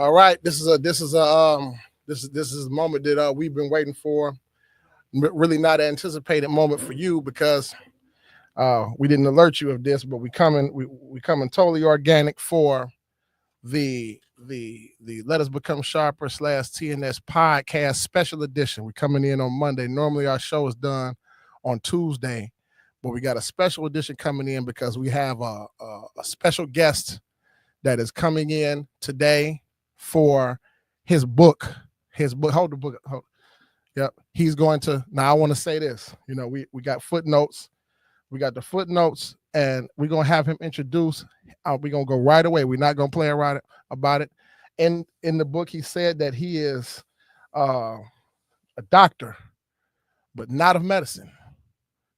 All right, this is a moment that we've been waiting for. Really not an anticipated moment for you because we didn't alert you of this, but we coming totally organic for the Let Us Become Sharper slash TNS podcast special edition. We're coming in on Monday. Normally our show is done on Tuesday, but we got a special edition coming in because we have a special guest that is coming in today for his book. His book. Hold the book. Hold. Yep. He's going to. Now I want to say this. You know, we got footnotes. We got the footnotes, and we're gonna have him introduce. We're gonna go right away. We're not gonna play around about it. And in the book, he said that he is a doctor, but not of medicine.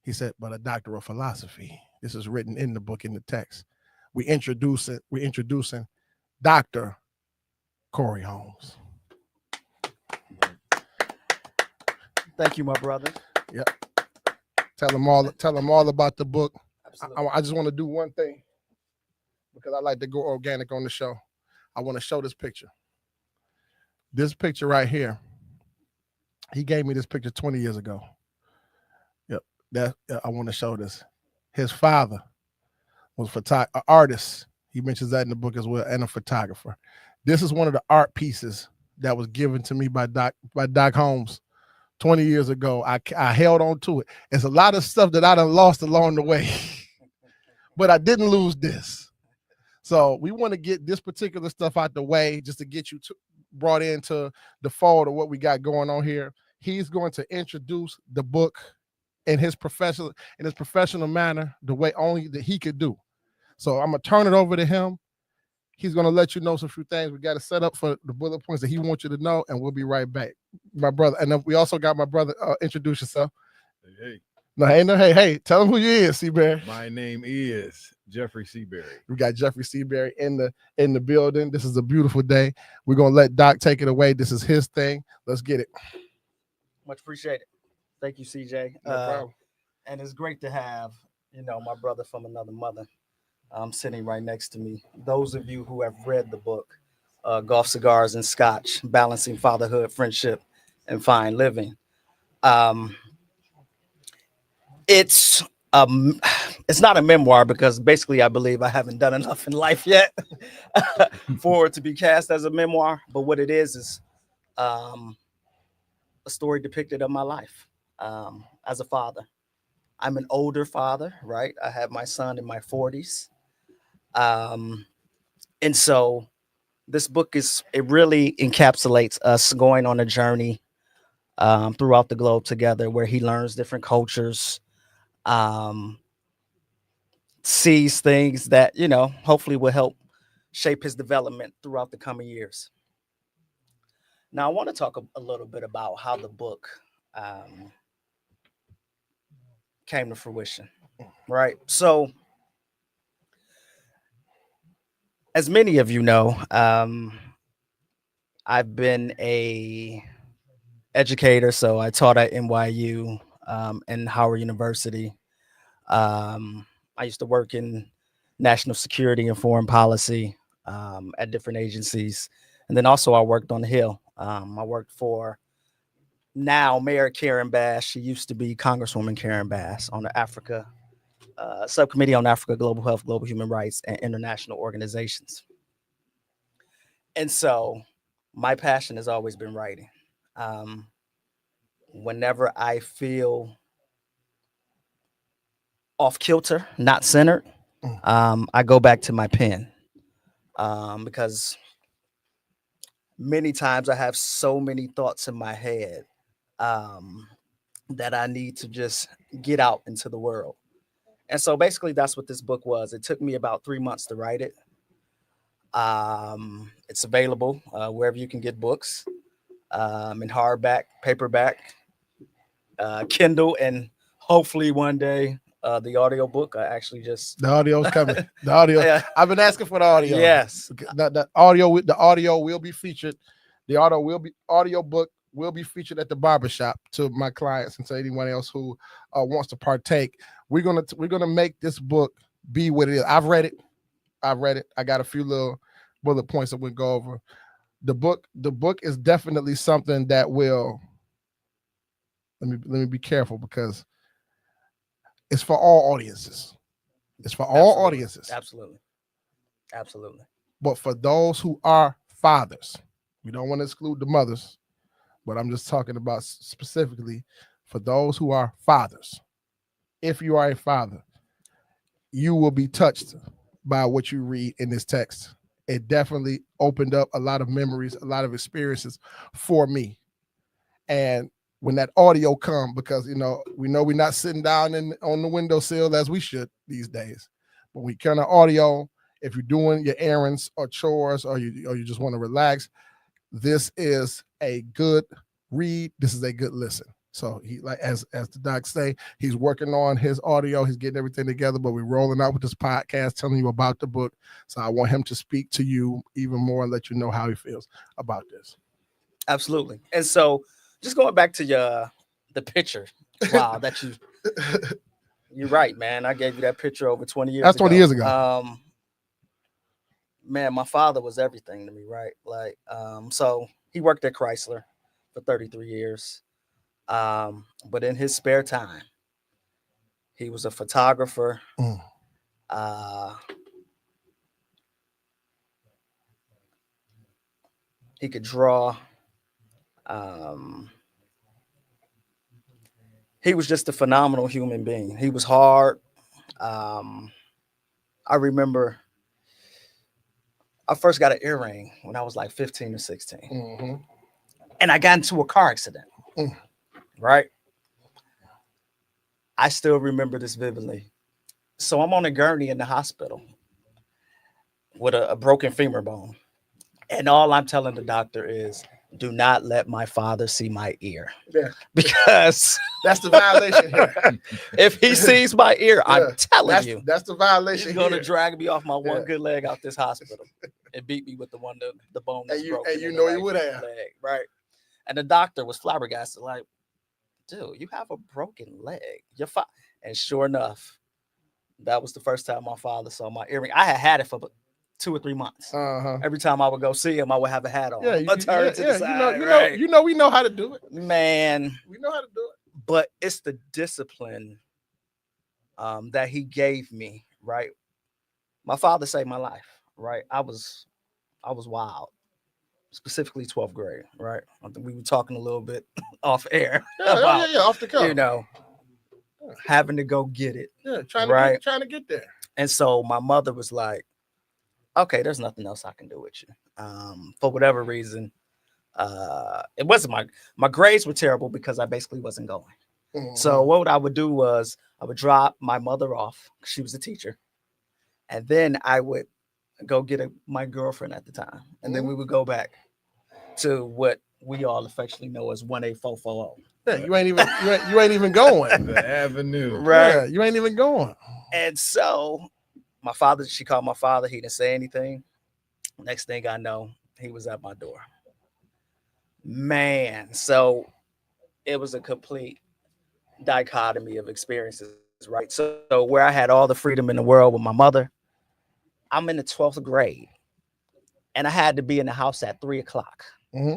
He said, but a doctor of philosophy. This is written in the book in the text. We're introducing Dr. Corey Holmes. Thank you, my brother. Yep. Tell them all about the book. I just want to do one thing because I like to go organic on the show. I want to show this picture. This picture right here. He gave me this picture 20 years ago. Yep. I want to show this. His father was an artist. He mentions that in the book as well, and a photographer. This is one of the art pieces that was given to me by Doc Holmes 20 years ago. I held on to it. It's a lot of stuff that I done lost along the way, but I didn't lose this. So we want to get this particular stuff out the way just to get you brought into the fold of what we got going on here. He's going to introduce the book in his professional manner, the way only that he could do. So I'm gonna turn it over to him. He's gonna let you know some few things. We got to set up for the bullet points that he wants you to know, and we'll be right back, my brother. And then we also got my brother. Introduce yourself. Hey. Hey. Tell him who you is, Seabury. My name is Jeffrey Seabury. We got Jeffrey Seabury in the building. This is a beautiful day. We're gonna let Doc take it away. This is his thing. Let's get it. Much appreciated. Thank you, CJ. No problem. And it's great to have, my brother from another mother sitting right next to me. Those of you who have read the book, Golf, Cigars, and Scotch, Balancing Fatherhood, Friendship, and Fine Living. It's not a memoir because basically I believe I haven't done enough in life yet for it to be cast as a memoir. But what it is a story depicted of my life as a father. I'm an older father, right? I have my son in my 40s. And so this book it really encapsulates us going on a journey throughout the globe together where he learns different cultures, sees things that, hopefully will help shape his development throughout the coming years. Now, I want to talk a little bit about how the book came to fruition, right? So, as many of you know, I've been a educator, so I taught at NYU and Howard University. I used to work in national security and foreign policy at different agencies. And then also I worked on the Hill. I worked for now Mayor Karen Bass. She used to be Congresswoman Karen Bass on the Africa Subcommittee on Africa, Global Health, Global Human Rights, and International Organizations. And so my passion has always been writing. Whenever I feel off kilter, not centered, I go back to my pen because many times I have so many thoughts in my head that I need to just get out into the world. And so basically that's what this book was. It took me about 3 months to write it. It's available wherever you can get books, in hardback, paperback, Kindle, and hopefully one day the audio book. I actually just the audio's coming. The audio. Yeah. I've been asking for the audio. Yes, the audio will be featured. The audio book will be featured at the barbershop to my clients and to anyone else who wants to partake. We're gonna make this book be what it is. I've read it. I got a few little bullet points that we'll go over. the book is definitely something that will, let me be careful, because it's for all audiences. It's for all Absolutely. audiences. Absolutely. But for those who are fathers, we don't want to exclude the mothers, but I'm just talking about specifically for those who are fathers. If you are a father, you will be touched by what you read in this text. It definitely opened up a lot of memories, a lot of experiences for me. And when that audio come, because we know we're not sitting down on the windowsill as we should these days, but we kind of audio, if you're doing your errands or chores, or you just want to relax, this is a good read. This is a good listen. So he, like as the doc say, he's working on his audio, he's getting everything together, but we're rolling out with this podcast, telling you about the book. So I want him to speak to you even more and let you know how he feels about this. Absolutely. And so just going back to the picture. Wow, you're right, man. I gave you that picture over 20 years That's ago. 20 years ago. Man, my father was everything to me, right? Like, so he worked at Chrysler for 33 years. But in his spare time, he was a photographer. He could draw. He was just a phenomenal human being. He was hard. I remember I first got an earring when I was like 15 or 16. Mm-hmm. And I got into a car accident. Right? I still remember this vividly. So I'm on a gurney in the hospital with a broken femur bone. And all I'm telling the doctor is, do not let my father see my ear. Yeah. Because that's the violation here. If he sees my ear, I'm telling you. That's the violation. He's going to drag me off my one good leg out this hospital and beat me with the bone that's broken. And you know he would have. Leg, right? And the doctor was flabbergasted, like, dude, you have a broken leg. And sure enough, that was the first time my father saw my earring. I had it for 2 or 3 months. Every time I would go see him, I would have a hat on. Yeah, to the side. We know how to do it. Man. We know how to do it. But it's the discipline that he gave me, right? My father saved my life, right? I was wild. Specifically 12th grade, right? I think we were talking a little bit off air about, off the cuff. Having to go get it. Yeah, trying to get there. And so my mother was like, okay, there's nothing else I can do with you. For whatever reason, it wasn't my grades were terrible because I basically wasn't going. Mm-hmm. So what I would do was I would drop my mother off. She was a teacher. And then I would go get my girlfriend at the time. And then we would go back to what we all affectionately know as 18440. Yeah, you ain't even going. The avenue. Right. Yeah, you ain't even going. And so she called my father. He didn't say anything. Next thing I know, he was at my door. Man, so it was a complete dichotomy of experiences, right? So where I had all the freedom in the world with my mother, I'm in the 12th grade and I had to be in the house at 3:00. Mm-hmm.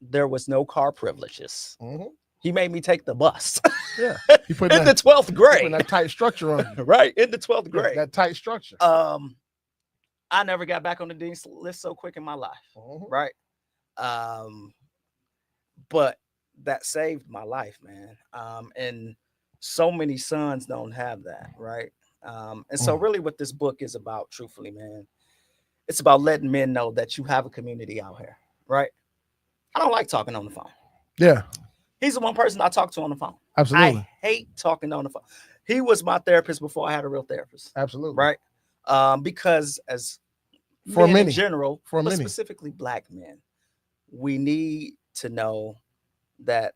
There was no car privileges. Mm-hmm. He made me take the bus. Yeah. He put in the 12th grade. Put that tight structure on you. Right. In the 12th grade. That tight structure. I never got back on the dean's list so quick in my life. Mm-hmm. Right. But that saved my life, man. And so many sons don't have that, right? And so really what this book is about, truthfully, man, it's about letting men know that you have a community out here, right? I don't like talking on the phone. Yeah. He's the one person I talk to on the phone. Absolutely. I hate talking on the phone. He was my therapist before I had a real therapist. Absolutely. Right? Because as for men many in general, but specifically Black men, we need to know that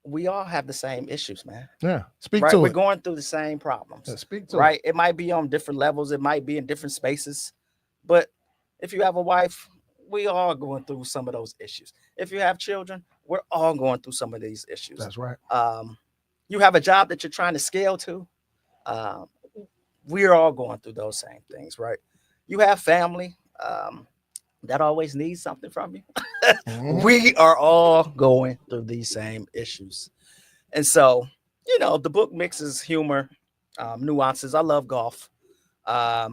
we all have the same issues, man. Yeah. Speak right? to We're it. going through the same problems. Yeah, speak to right? it. It might be on different levels. It might be in different spaces. But if you have a wife, we all going through some of those issues. If you have children, we're all going through some of these issues. That's right. You have a job that you're trying to scale to. We're all going through those same things, right? You have family. that always needs something from you. Mhm. We are all going through these same issues. And so, the book mixes humor, nuances. I love golf. I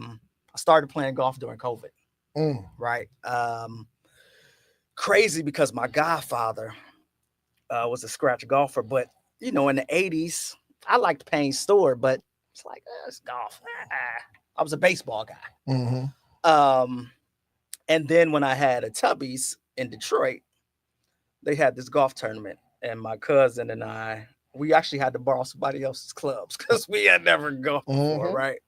started playing golf during COVID, Mm. right? Crazy because my godfather was a scratch golfer, but in the 80s, I liked Payne Stewart, but it's like, it's golf. I was a baseball guy. Mhm. And then when I had a Tubbies in Detroit, they had this golf tournament, and my cousin and we actually had to borrow somebody else's clubs because we had never golfed before, Mhm. right?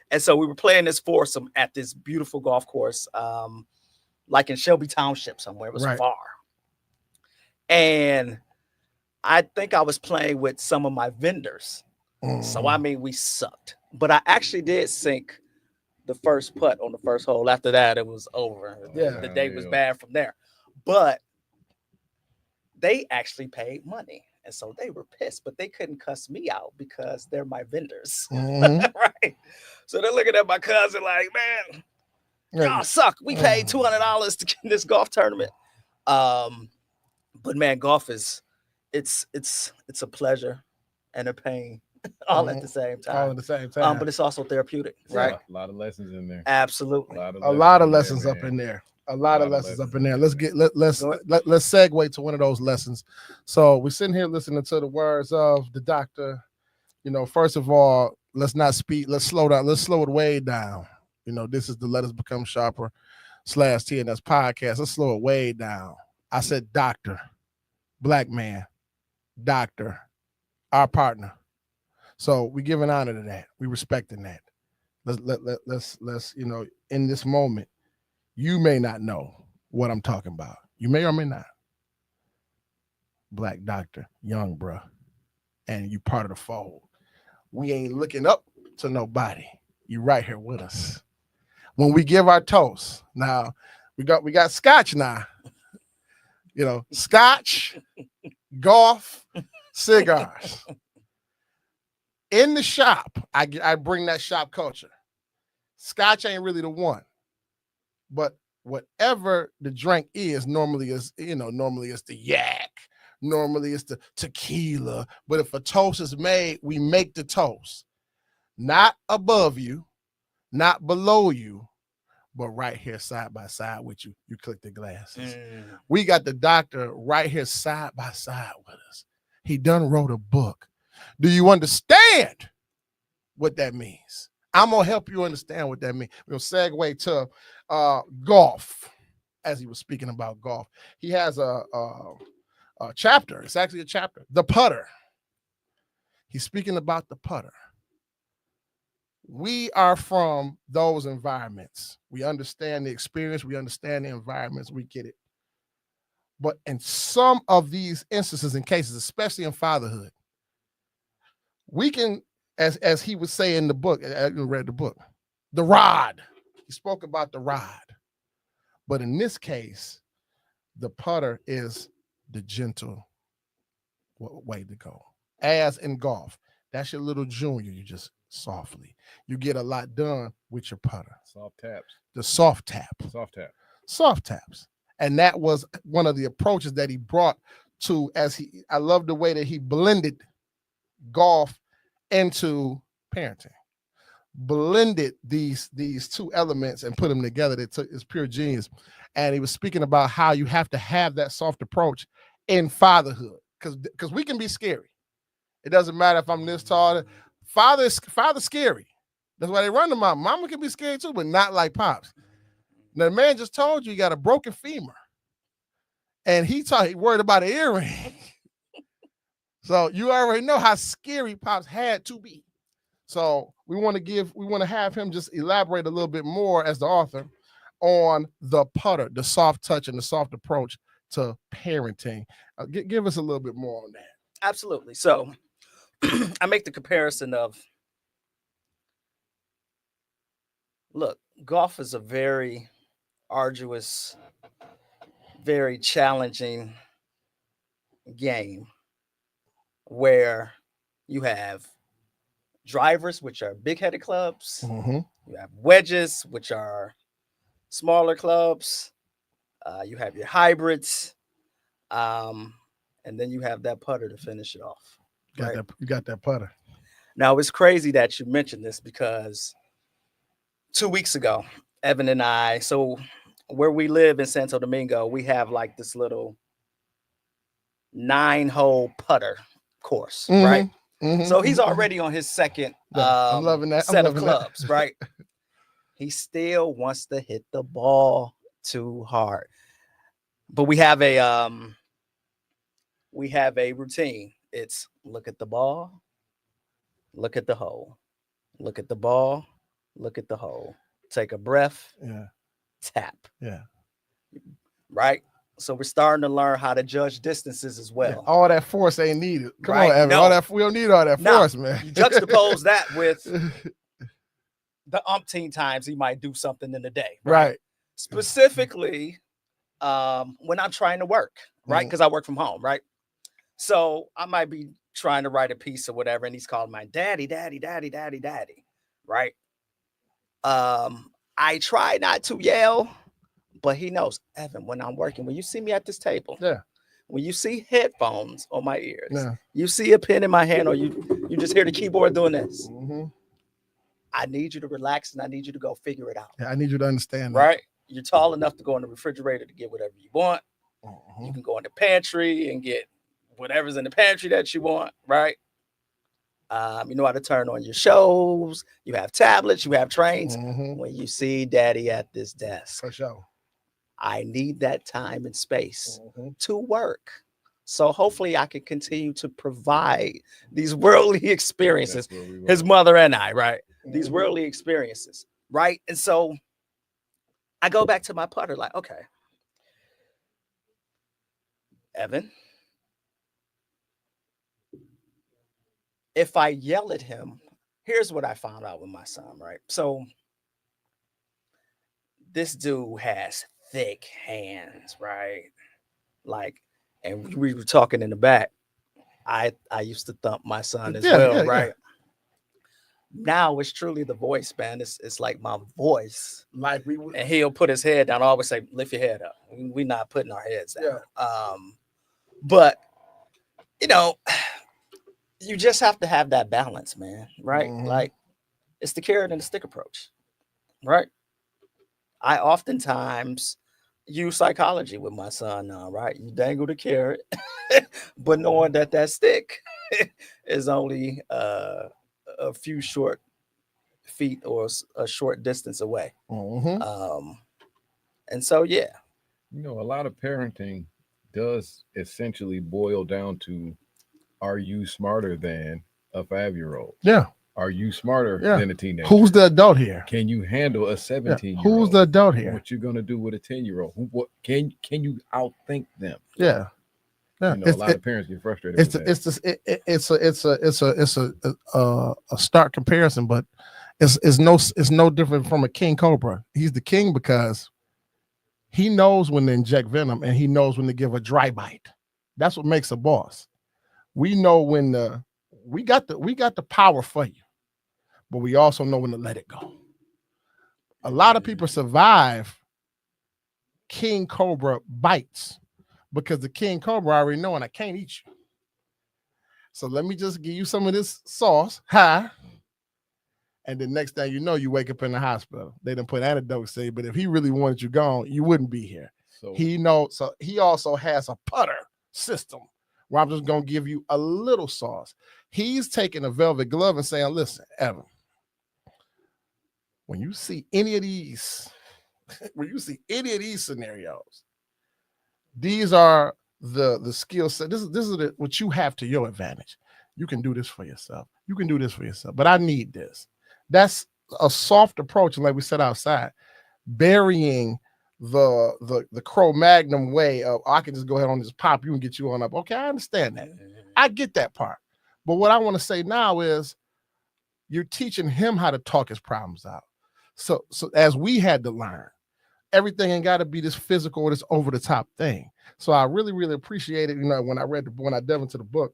And so we were playing this foursome at this beautiful golf course, like in Shelby Township somewhere. It was Right. far. And I think I was playing with some of my vendors. So, I Mhm. mean, we sucked. But I actually did sink the first putt on the first hole. After that, it was over. Yeah. The day was bad from there. But they actually paid money. And so they were pissed, but they couldn't cuss me out because they're my vendors. Mhm. Right. So they're looking at my cousin like, man, Yeah. y'all suck. We paid $200 to get in this golf tournament. But man, golf it's a pleasure and a pain all at the same All time. at the same time. But it's also therapeutic, Yeah, right? a lot of lessons in there. Absolutely. A lot of in there, lessons up man. in there. A lot of lessons up in there. in Let's there. get let's segue to one of those lessons. So we're sitting here listening to the words of the doctor. First of all, let's not speed. Let's slow down. Let's slow it way down. This is the Let Us Become Sharper / TNS podcast. Let's slow it way down. I said doctor, black man, doctor, our partner. So we giving honor to that. We respecting that. Let's in this moment, you may not know what I'm talking about. You may or may not. Black doctor, young bruh, and you part of the fold. We ain't looking up to nobody. You right here with us. When we give our toast, now we got scotch now. Scotch, golf, cigars. In the shop, I bring that shop culture. Scotch ain't really the one, but whatever the drink is, normally it's the yak, normally it's the tequila. But if a toast is made, we make the toast, not above you, not below you, but right here side by side with you. You click the glasses. We got the doctor right here side by side with us. He done wrote a book. Do you understand what that means? I'm gonna help you understand what that means. We'll segue to golf, as he was speaking about golf. He has a chapter. It's actually a chapter. The putter. He's speaking about the putter. We are from those environments. We understand the experience. We understand the environments. We get it. But in some of these instances and cases, especially in fatherhood, we can, as he would say in the book, I read the book, the rod. He spoke about the rod. But in this case, the putter is the gentle way to go. As in golf, that's your little junior. You just softly. You get a lot done with your putter. Soft taps. The soft tap. Soft tap. Soft taps. And that was one of the approaches that he brought to, I love the way that he blended golf into parenting. Blended these two elements and put them together. It's pure genius. And he was speaking about how you have to have that soft approach in fatherhood, because we can be scary. It doesn't matter if I'm this tall. Father's scary. That's why they run to mama. Mama can be scary too, but not like pops. Now, the man just told you got a broken femur, and he worried about an earring. So you already know how scary pops had to be. So we want to have him just elaborate a little bit more as the author on the putter, the soft touch and the soft approach to parenting. Give us a little bit more on that. Absolutely. So I make the comparison of, look, golf is a very arduous, very challenging game where you have drivers, which are big-headed clubs. Mm-hmm. You have wedges, which are smaller clubs. You have your hybrids, and then you have that putter to finish it off. Right? You got that putter. Now it's crazy that you mentioned this because 2 weeks ago, Evan and I, so where we live in Santo Domingo, we have like this little 9-hole putter course, right? So he's already on his second I'm loving that. set of clubs, right? He still wants to hit the ball too hard. But we have a routine. It's look at the ball, look at the hole, look at the ball, look at the hole, take a breath, Yeah. tap. Yeah. Right? So we're starting to learn how to judge distances as well. Yeah. All that force ain't needed. Come Right? on, Evan. No. We don't need all that force, man. You juxtapose that with the umpteen times he might do something in the day. Right. Specifically, when I'm trying to work, right? Because I work from home, right? So I might be trying to write a piece or whatever, and he's calling my daddy, right? I try not to yell, but he knows, Evan, when I'm working, when you see me at this table, Yeah. when you see headphones on my ears, Yeah. you see a pen in my hand, or you just hear the keyboard doing this. I need you to relax and I need you to go figure it out. Yeah, I need you to understand that. Right? You're tall enough to go in the refrigerator to get whatever you want. You can go in the pantry and get whatever's in the pantry that you want, right? You know how to turn on your shows. You have tablets, you have trains. When you see daddy at this desk, For sure. I need that time and space to work. So hopefully I can continue to provide these worldly experiences, his mother and I, right? These worldly experiences, right? And so I go back to my putter like, okay, Evan, if I yell at him, here's what I found out with my son, right? So this dude has thick hands, right? Like, and we were talking in the back. I used to thump my son as well, right? Yeah. Now it's truly the voice, man. It's like my voice. Like we would, and he'll put his head down. I always say, lift your head up. We're not putting our heads down. Yeah. But you know, you just have to have that balance, man. Right? Like it's the carrot and the stick approach, right? I oftentimes use psychology with my son now, right? You dangle the carrot, but knowing that stick is only a few short feet or a short distance away. And so, yeah. You know, a lot of parenting does essentially boil down to, are you smarter than a 5-year-old? Yeah. Are you smarter than a teenager? Who's the adult here? Can you handle a 17-year-old? Who's the adult here? What you're gonna do with a 10-year-old? What can you outthink them? Yeah. You know, a lot of parents get frustrated. It's a stark comparison, but it's no different from a king cobra. He's the king because he knows when to inject venom and he knows when to give a dry bite. That's what makes a boss. We know when we got the power for you, but we also know when to let it go. A lot of people survive king cobra bites because the king cobra already know, and I can't eat you. So let me just give you some of this sauce, and the next thing you know, you wake up in the hospital. They didn't put antidotes, but if he really wanted you gone, you wouldn't be here. So he knows. So he also has a putter system where I'm just gonna give you a little sauce. He's taking a velvet glove and saying, "Listen, Evan, when you see any of these, scenarios, these are the skill set. This is what you have to your advantage. You can do this for yourself. You can do this for yourself. But I need this." That's a soft approach, and like we said outside, burying the Cro-Magnon way of, I can just go ahead on this pop you and get you on up. Okay, I understand that. I get that part. But what I want to say now is you're teaching him how to talk his problems out. So as we had to learn, everything ain't got to be this physical or this over the top thing. So I really, really appreciated, when I delved into the book,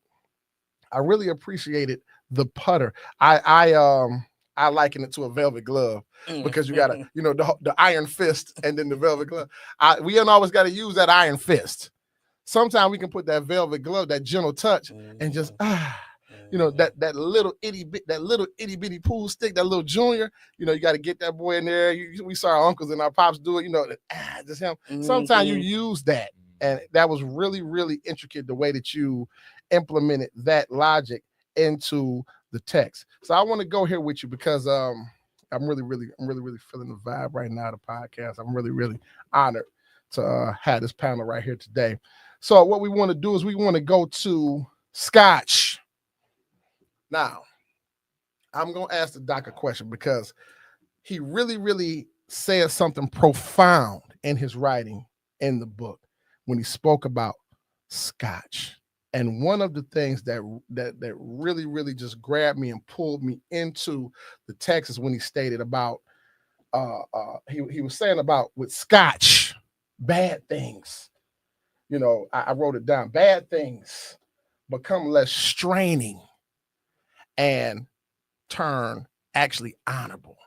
I really appreciated the putter. I I liken it to a velvet glove because you got to, the iron fist and then the velvet glove. We don't always got to use that iron fist. Sometimes we can put that velvet glove, that gentle touch, and just that little itty bitty pool stick, that little junior. You got to get that boy in there. We saw our uncles and our pops do it. Just him. Sometimes you use that, and that was really, really intricate the way that you implemented that logic into the text. So I want to go here with you because I'm really feeling the vibe right now. The podcast. I'm really, really honored to have this panel right here today. So what we want to do is we want to go to Scotch. Now, I'm going to ask the doc a question because he really, really said something profound in his writing in the book when he spoke about Scotch. And one of the things that really, really just grabbed me and pulled me into the text is when he stated about, he was saying about with Scotch, bad things. I wrote it down. Bad things become less straining and turn actually honorable.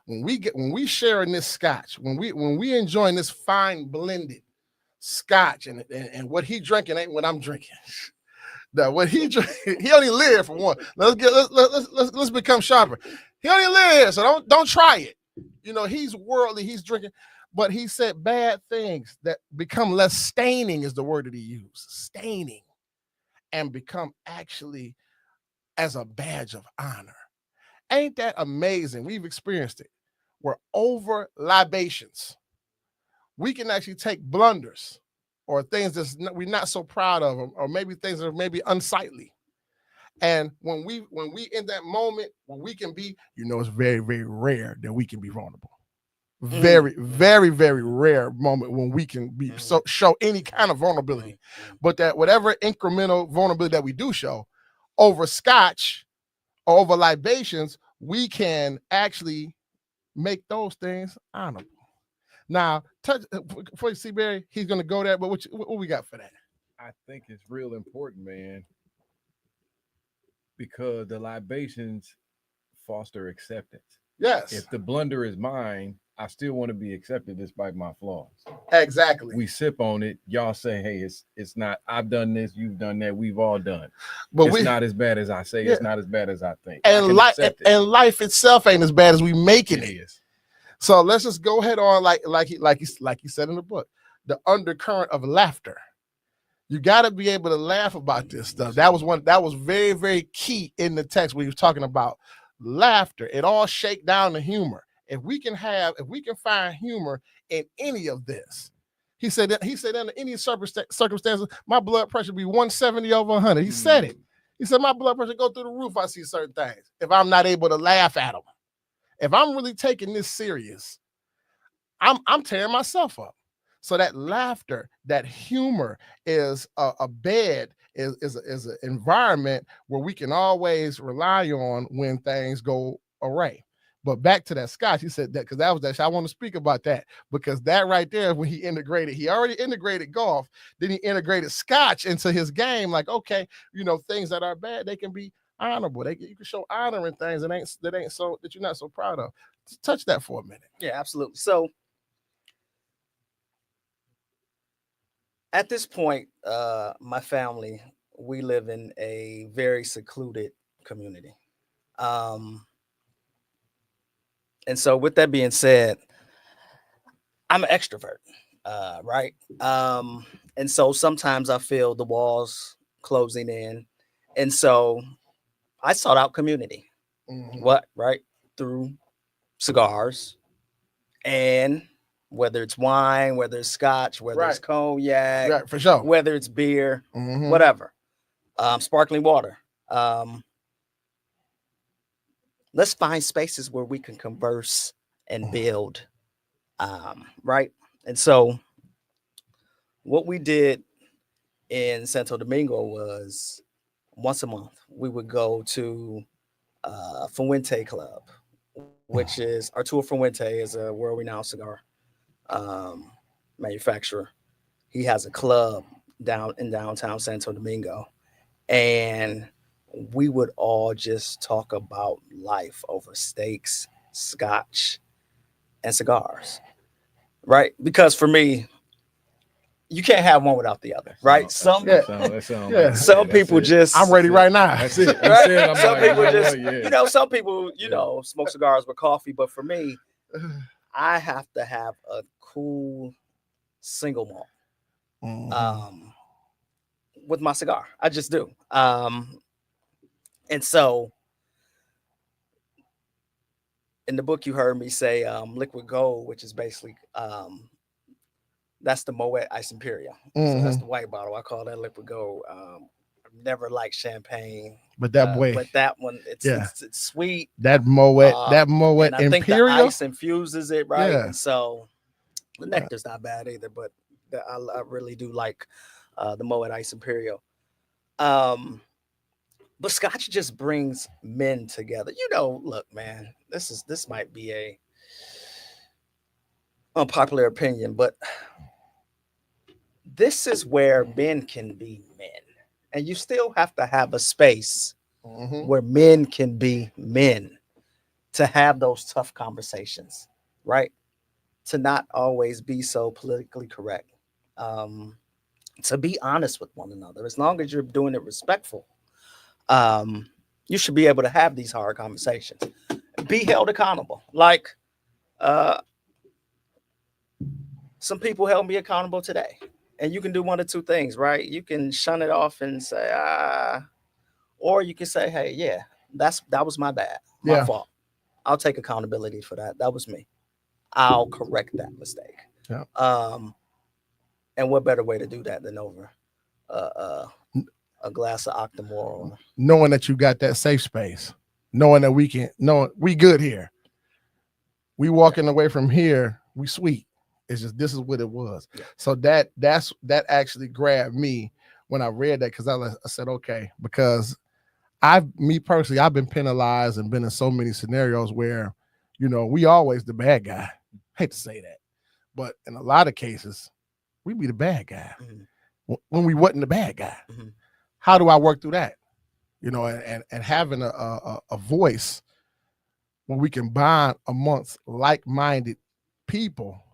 When we sharing this Scotch, when we enjoying this fine blended Scotch and what he drinking ain't what I'm drinking. That what he drink, he only live for one. Let's become sharper. He only live, so don't try it. He's worldly, he's drinking, but he said bad things that become less staining is the word that he used. Staining and become actually as a badge of honor. Ain't that amazing? We've experienced it. We're over libations. We can actually take blunders or things that we're not so proud of, or maybe things that are maybe unsightly. And when we in that moment, when we can be, it's very, very rare that we can be vulnerable. Very, very, very rare moment when we can be show any kind of vulnerability. But that whatever incremental vulnerability that we do show over Scotch or over libations, we can actually make those things honorable. Now, before you see Barry, he's going to go there, but what we got for that? I think it's real important, man, because the libations foster acceptance. Yes. If the blunder is mine, I still want to be accepted despite my flaws. Exactly. We sip on it. Y'all say, hey, it's not, I've done this, you've done that, we've all done. But it's not as bad as I say, it's not as bad as I think. And life itself ain't as bad as we making it. Is. So let's just go ahead on like he said in the book, the undercurrent of laughter. You got to be able to laugh about this stuff. That was very, very key in the text when he was talking about laughter. It all shake down to humor. If we can find humor in any of this, he said under any circumstances, my blood pressure be 170 over 100. He said it. He said my blood pressure go through the roof. I see certain things. If I'm not able to laugh at them. If I'm really taking this serious, I'm tearing myself up. So that laughter, that humor is a bed, is an environment where we can always rely on when things go awry. But back to that Scotch, he said that because that was that. I want to speak about that because that right there, when he already integrated golf, then he integrated Scotch into his game. Like, okay, things that are bad, they can be honorable. You can show honor in things that you're not so proud of. Touch that for a minute. Yeah, absolutely. So at this point, my family, we live in a very secluded community. And so with that being said, I'm an extrovert, right? And so sometimes I feel the walls closing in. And so I sought out community. Right? Through cigars and whether it's wine, whether it's Scotch, whether it's cognac, right, for sure, whether it's beer, whatever, sparkling water. Let's find spaces where we can converse and build, right? And so what we did in Santo Domingo was once a month, we would go to Fuente Club, which is Arturo Fuente is a world-renowned cigar manufacturer. He has a club down in downtown Santo Domingo, and we would all just talk about life over steaks, scotch, and cigars, right? Because for me, you can't have one without the other, right? Yeah. Some people just I'm ready right now. That's it. You right? said I'm Some like, you people know just, what? Yeah. some people, Yeah. smoke cigars with coffee. But for me, I have to have a cool single malt with my cigar. I just do. And so in the book, you heard me say liquid gold, which is basically that's the Moet Ice Imperial. So that's the white bottle. I call that liquid gold. I've never liked champagne, But that boy, but that one, it's sweet. That Moet and I think the Imperial. ice infuses it, right? Yeah. And so the nectar's not bad either, but I really do like the Moet Ice Imperial. But Scotch just brings men together. Look, man, this might be a unpopular opinion, but this is where men can be men, and you still have to have a space where men can be men, to have those tough conversations, right? To not always be so politically correct, to be honest with one another. As long as you're doing it respectful, you should be able to have these hard conversations, be held accountable. Like some people held me accountable today, and you can do one of two things, right? You can shun it off and say or you can say, hey, yeah, that was my bad, my fault. I'll take accountability for that. That was me. I'll correct that mistake. Yeah. And what better way to do that than over a glass of Octomore? Knowing that you got that safe space, knowing that we good here. We walking away from here, we sweet. It's just this is what it was. Yeah. So that actually grabbed me when I read that, because I said, okay, because me personally, I've been penalized and been in so many scenarios where, we always the bad guy. Hate to say that, but in a lot of cases, we be the bad guy when we wasn't the bad guy. How do I work through that? And having a voice when we can bond amongst like-minded people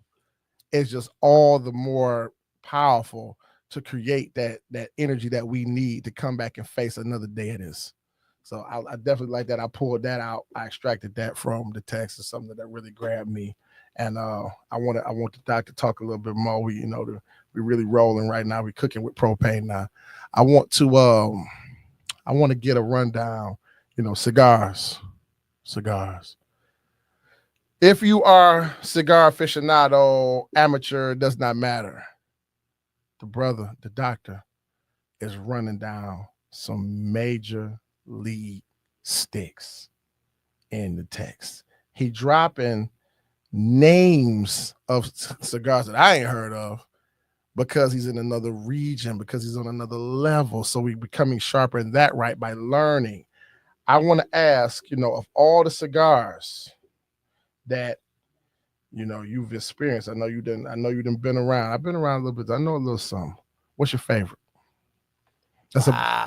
is just all the more powerful to create that energy that we need to come back and face another day of this. So I definitely like that. I pulled that out. I extracted that from the text. It's something that really grabbed me. And I want the doc to talk a little bit more. We're really rolling right now. We're cooking with propane now. I want to get a rundown, cigars. If you are cigar aficionado, amateur, does not matter. The doctor, is running down some major lead sticks in the text. He dropping names of cigars that I ain't heard of, because he's in another region, because he's on another level. So we're becoming sharper in that, right, by learning. I want to ask, of all the cigars that you've experienced, I know you didn't been around. I've been around a little bit. I know a little something. What's your favorite? I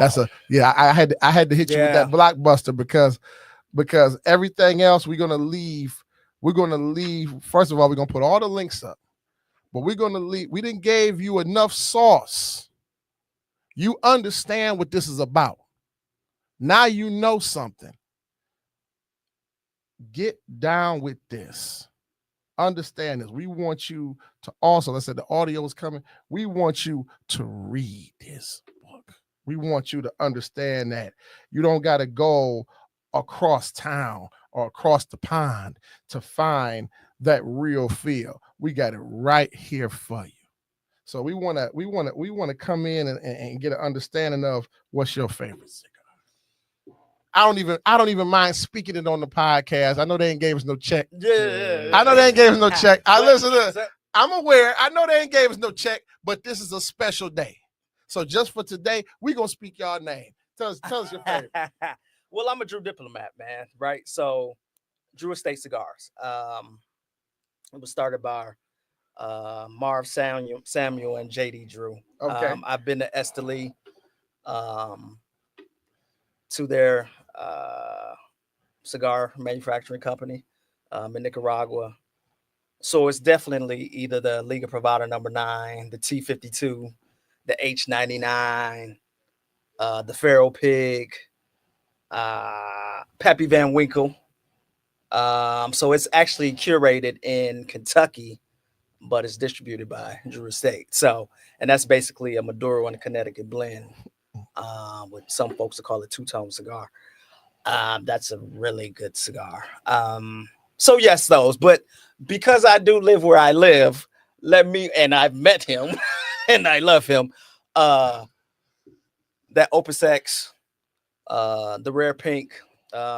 had to hit you with that blockbuster, because everything else we're gonna leave. First of all, we're gonna put all the links up, but we're gonna leave. We didn't give you enough sauce. You understand what this is about. Now you know something. Get down with this. Understand this. We want you to also, let's say the audio is coming. We want you to read this book. We want you to understand that you don't got to go across town or across the pond to find that real feel. We got it right here for you. So we want to come in and get an understanding of what's your favorite cigar. I don't even mind speaking it on the podcast. I know they ain't gave us no check. I know they ain't gave us no check. I'm aware. I know they ain't gave us no check, but this is a special day. So just for today, we gonna speak y'all name. Tell us your favorite. Well, I'm a Drew diplomat, man. Right. So Drew Estate Cigars. It was started by Marv Samuel and JD Drew. Okay. I've been to Esteli. to their cigar manufacturing company in Nicaragua. So it's definitely either the Liga Privada number 9, the T52, the H99, the Feral Pig, Pappy Van Winkle. So it's actually curated in Kentucky, but it's distributed by Drew Estate. So, and that's basically a Maduro and a Connecticut blend. With some folks that call it two-tone cigar. That's a really good cigar. So yes, those. But because I do live where I live, and I've met him, and I love him. That Opus X, the Rare Pink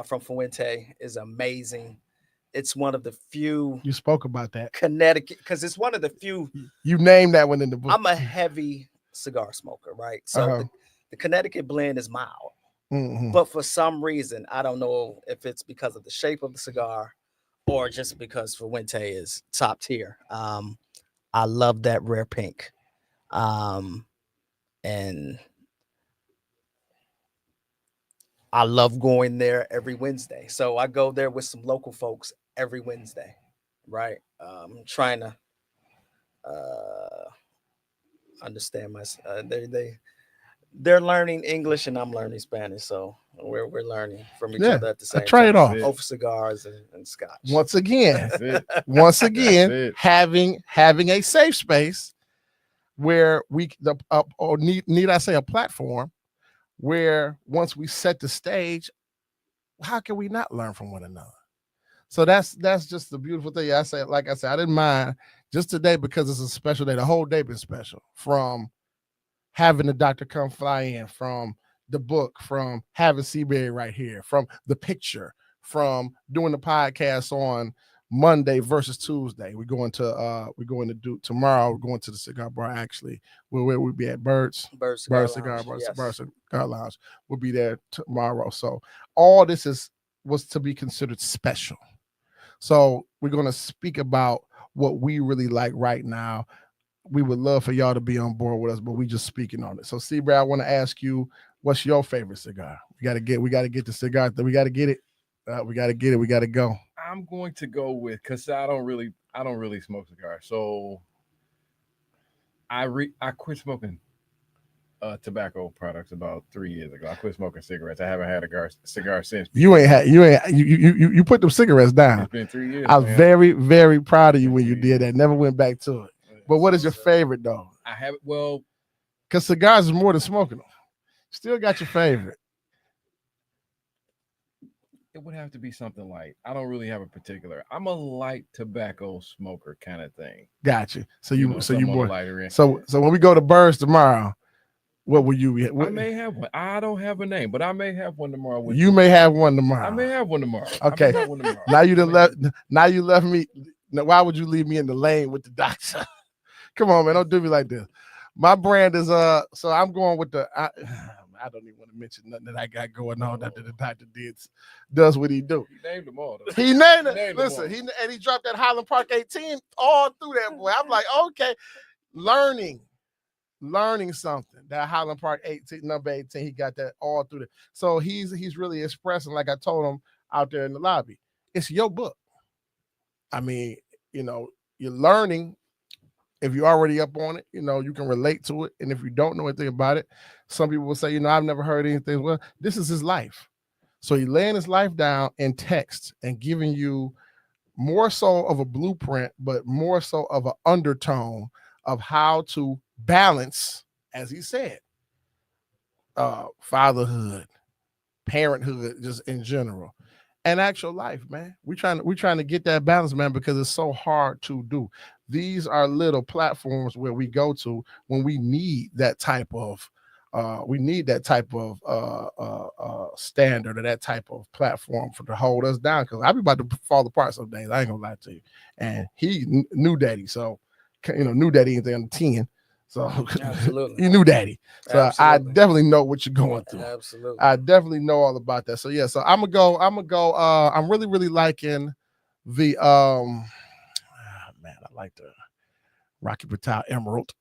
from Fuente is amazing. It's one of the few. You spoke about that Connecticut, because it's one of the few. You named that one in the book. I'm a heavy cigar smoker, right? So the Connecticut blend is mild. Mm-hmm. But for some reason, I don't know if it's because of the shape of the cigar or just because Fuente is top tier. I love that Rare Pink. And I love going there every Wednesday. So I go there with some local folks every Wednesday, right? Trying to understand they're learning English and I'm learning Spanish, so we're learning from each other at the same time. Trade off over cigars and scotch. Once again, having a safe space where need I say a platform where once we set the stage, how can we not learn from one another? So that's just the beautiful thing. Like I said, I didn't mind just today because it's a special day. The whole day been special, from having the doctor come fly in, from the book, from having Seaberry right here, from the picture, from doing the podcast on Monday versus Tuesday. We're going to do tomorrow. We're going to the cigar bar. Actually, where we'll be at Bird Cigar Bar, yes. Bird Cigar Lounge. We'll be there tomorrow. So all this was to be considered special. So we're going to speak about what we really like right now. We would love for y'all to be on board with us, but we just speaking on it. So, Seaberry, I want to ask you, what's your favorite cigar? We got to get the cigar. We got to get it. We got to get it. We got to go. I'm going to go with, because I don't really smoke cigars. So I quit smoking tobacco products about 3 years ago. I quit smoking cigarettes. I haven't had a cigar since. You put them cigarettes down. It's been 3 years. I'm very, very proud of you when you did that. Never went back to it. But what is your favorite though? I have because cigars is more than smoking them. Still got your favorite. It would have to be something light. I don't really have a particular. I'm a light tobacco smoker kind of thing. Gotcha. So you more lighter in. So when we go to Birds tomorrow, what will you be? I may have one. I don't have a name, but I may have one tomorrow. You may have one tomorrow. I may have one tomorrow. Okay. Now you left me. Now why would you leave me in the lane with the doctor? Come on, man. Don't do me like this. My brand is so I'm going with I don't even want to mention nothing that I got going on that the doctor does what he do. He named them all. He named it. Listen, he dropped that Highland Park 18 all through that boy. I'm like, okay, learning something. That Highland Park 18, number 18, he got that all through it. So he's really expressing, like I told him out there in the lobby, it's your book. I mean, you're learning. If you're already up on it, you can relate to it. And if you don't know anything about it, some people will say, I've never heard anything. Well, this is his life. So he's laying his life down in text and giving you more so of a blueprint, but more so of an undertone of how to balance, as he said, fatherhood, parenthood, just in general, and actual life, man. We're trying to get that balance, man, because it's so hard to do. These are little platforms where we go to when we need that type of standard or that type of platform to hold us down. Because I'll be about to fall apart some days. I ain't gonna lie to you. And he knew daddy, so knew daddy anything on the 10. So absolutely, you knew daddy. So absolutely. I definitely know what you're going through. Absolutely, I definitely know all about that. So yeah, so I'm gonna go. I'm really, really liking the man, I like the Rocky Patel Emerald.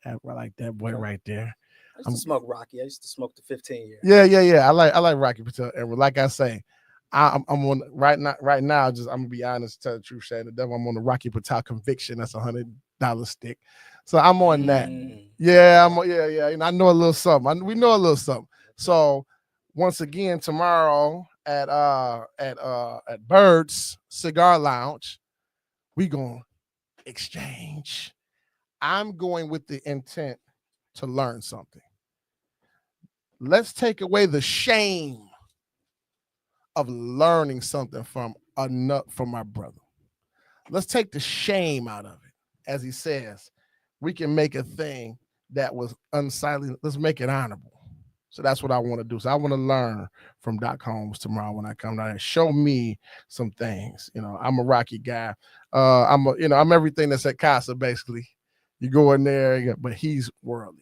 I like that boy right there. I used to smoke Rocky. I used to smoke the 15 year. Yeah. I like Rocky Patel. And like I say, I'm on right now. Just I'm gonna be honest, tell the truth, Shane. The devil. I'm on the Rocky Patel conviction. That's $100 stick. So I'm on that. Yeah, yeah. You know, I know a little something. We know a little something. So once again, tomorrow at Bird's Cigar Lounge, we gonna exchange. I'm going with the intent to learn something. Let's take away the shame of learning something from my brother. Let's take the shame out of it. As he says, we can make a thing that was unsightly. Let's make it honorable. So that's what I want to do. So I want to learn from Doc Holmes tomorrow when I come down and show me some things. You know, I'm a Rocky guy. I'm everything that's at Casa basically. You go in there, but he's worldly.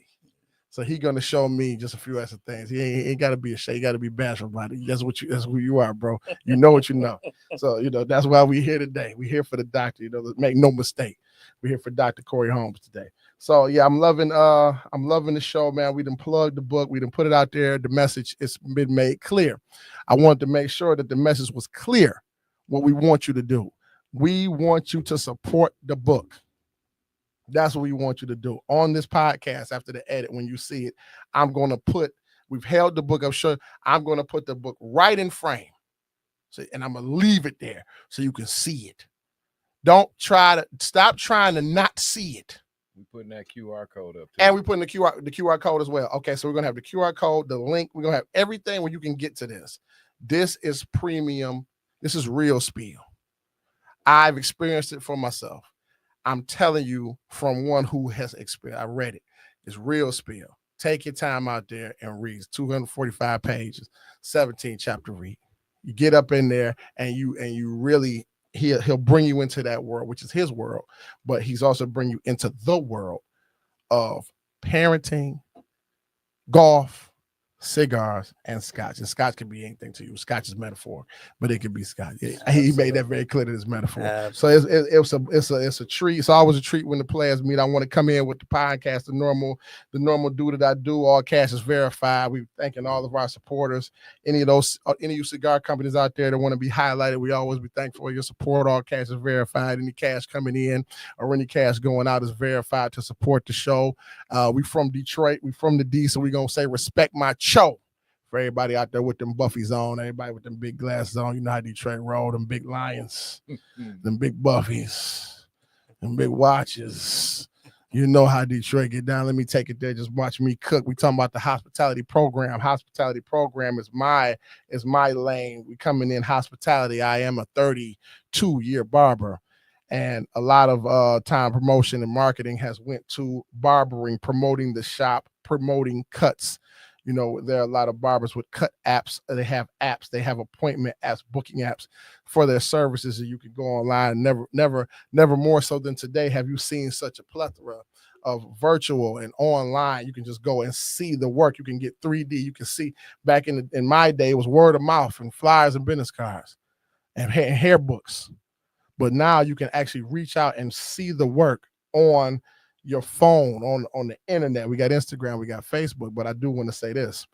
So he's gonna show me just a few extra things. He ain't gotta be ashamed. You gotta be bashful about it. That's who you are, bro. You know what you know. So that's why we're here today. We're here for the doctor. Make no mistake. We're here for Dr. Corey Holmes today. So yeah, I'm loving the show, man. We done plugged the book. We done put it out there. The message has been made clear. I wanted to make sure that the message was clear. What we want you to do. We want you to support the book. That's what we want you to do on this podcast. After the edit, when you see it, we've held the book up. Sure, I'm going to put the book right in frame. So, and I'm going to leave it there so you can see it. Stop trying to not see it. We're putting that QR code up. And we're putting the QR code as well. Okay, so we're going to have the QR code, the link. We're going to have everything where you can get to this. This is premium. This is real spiel. I've experienced it for myself. I'm telling you from one who has experienced. I read it. It's real spiel. Take your time out there and read. 245 pages, 17 chapter read. You get up in there and you really he'll bring you into that world, which is his world, but he's also bring you into the world of parenting, golf, cigars, and scotch. And scotch can be anything to you. Scotch is metaphor, but it could be scotch. He made that very clear that it's metaphor. Absolutely. So it's a treat. It's always a treat when the players meet. I want to come in with the podcast, the normal do that I do. All cash is verified. We're thanking all of our supporters. Any of you cigar companies out there that want to be highlighted, we always be thankful for your support. All cash is verified. Any cash coming in or any cash going out is verified to support the show. We from Detroit. We from the D, so we're gonna say respect my show for everybody out there with them Buffies on, everybody with them big glasses on. You know how Detroit roll, them big lions, them big Buffies, them big watches. You know how Detroit get down. Let me take it there. Just watch me cook. We talking about the hospitality program. Hospitality program is my lane. We coming in hospitality. I am a 32-year barber. And a lot of time promotion and marketing has went to barbering, promoting the shop, promoting cuts. You know, there are a lot of barbers with cut apps. They have apps. They have appointment apps, booking apps for their services. And you can go online. Never more so than today have you seen such a plethora of virtual and online. You can just go and see the work. You can get 3D. You can see back in my day, it was word of mouth and flyers and business cards and hair books. But now you can actually reach out and see the work on your phone, on the internet. We got Instagram, we got Facebook, but I do want to say this.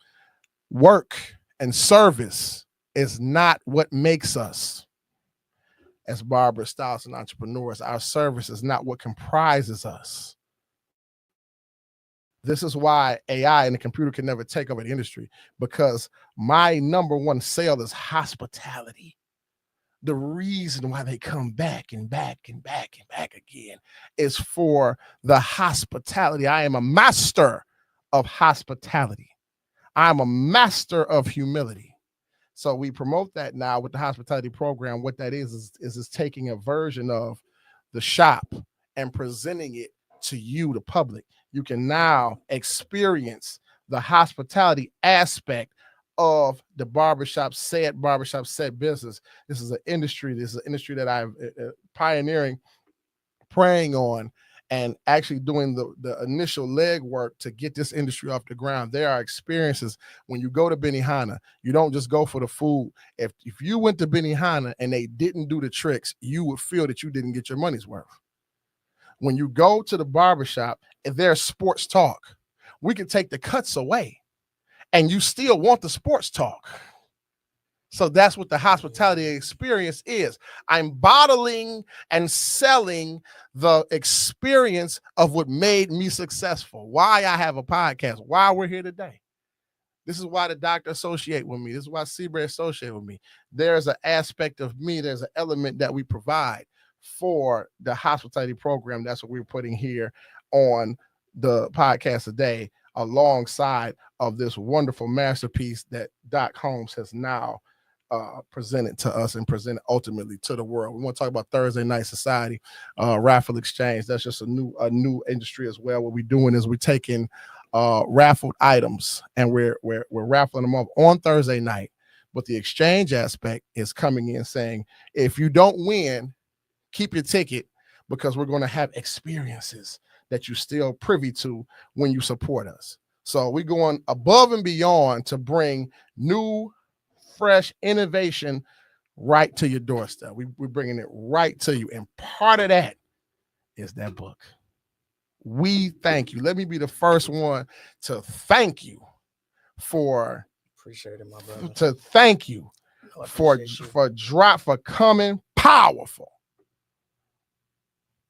Work and service is not what makes us as barbers, stylists, and entrepreneurs. Our service is not what comprises us. This is why AI and the computer can never take over the industry, because my number one sale is hospitality. The reason why they come back and back and back and back again is for the hospitality. I am a master of hospitality. I'm a master of humility. So we promote that now with the hospitality program. What that is taking a version of the shop and presenting it to you, the public. You can now experience the hospitality aspect of the barbershop set business. This is an industry that I'm pioneering, praying on, and actually doing the initial legwork to get this industry off the ground. There are experiences when you go to Benihana. You don't just go for the food. If you went to Benihana and they didn't do the tricks, you would feel that you didn't get your money's worth. When you go to the barbershop, there's sports talk. we can take the cuts away and you still want the sports talk. So that's what the hospitality experience is. I'm bottling and selling the experience of what made me successful, why I have a podcast, why we're here today. This is why the doctor associate with me. This is why Seabury associate with me. There's an aspect of me, there's an element that we provide for the hospitality program. That's what we're putting here on the podcast today, alongside of this wonderful masterpiece that Doc Holmes has now presented to us and presented ultimately to the world. We want to talk about Thursday Night Society, raffle exchange. That's just a new industry as well. What we're doing is we're taking raffled items and we're raffling them off on Thursday night. But the exchange aspect is coming in saying, if you don't win, keep your ticket, because we're going to have experiences that you're still privy to when you support us. So we're going above and beyond to bring new, fresh innovation right to your doorstep. We're bringing it right to you. And part of that is that book. We thank you. Let me be the first one to thank you for Appreciate it, my brother. To thank you for coming powerful.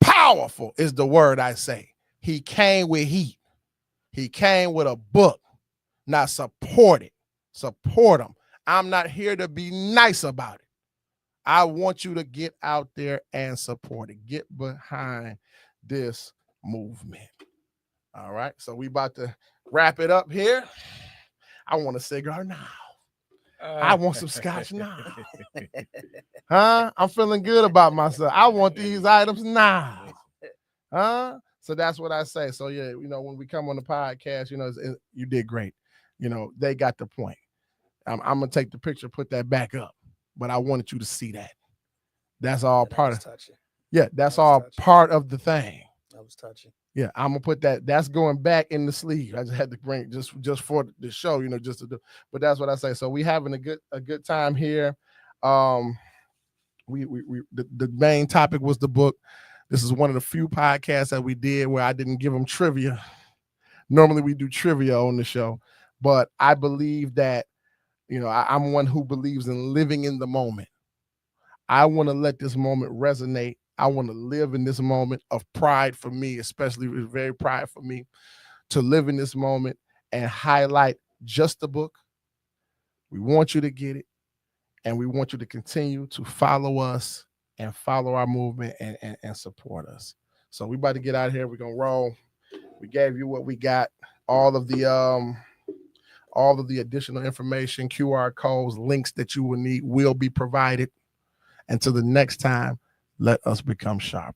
Powerful is the word I say. He came with heat. He came with a book. Now support it. Support him. I'm not here to be nice about it. I want you to get out there and support it. Get behind this movement. All right. So we about to wrap it up here. I want a cigar now. I want some scotch now. Huh? I'm feeling good about myself. I want these items now. Huh? So that's what I say. So yeah, when we come on the podcast, you did great. They got the point. I'm gonna take the picture, put that back up, but I wanted you to see that. That's all part of. Yeah, that's all part of the thing. I was touching. Yeah, I'm gonna put that. That's going back in the sleeve. I just had to bring it just for the show, just to do. But that's what I say. So we having a good time here. The main topic was the book. This is one of the few podcasts that we did where I didn't give them trivia. Normally we do trivia on the show, but I believe that I'm one who believes in living in the moment. I want to let this moment resonate. I want to live in this moment of pride for me, especially it's very pride for me to live in this moment and highlight just the book. We want you to get it, and we want you to continue to follow us and follow our movement and support us. So we about to get out of here. We're gonna roll. We gave you what we got. All of the additional information, QR codes, links that you will need will be provided. Until the next time, let us become sharp.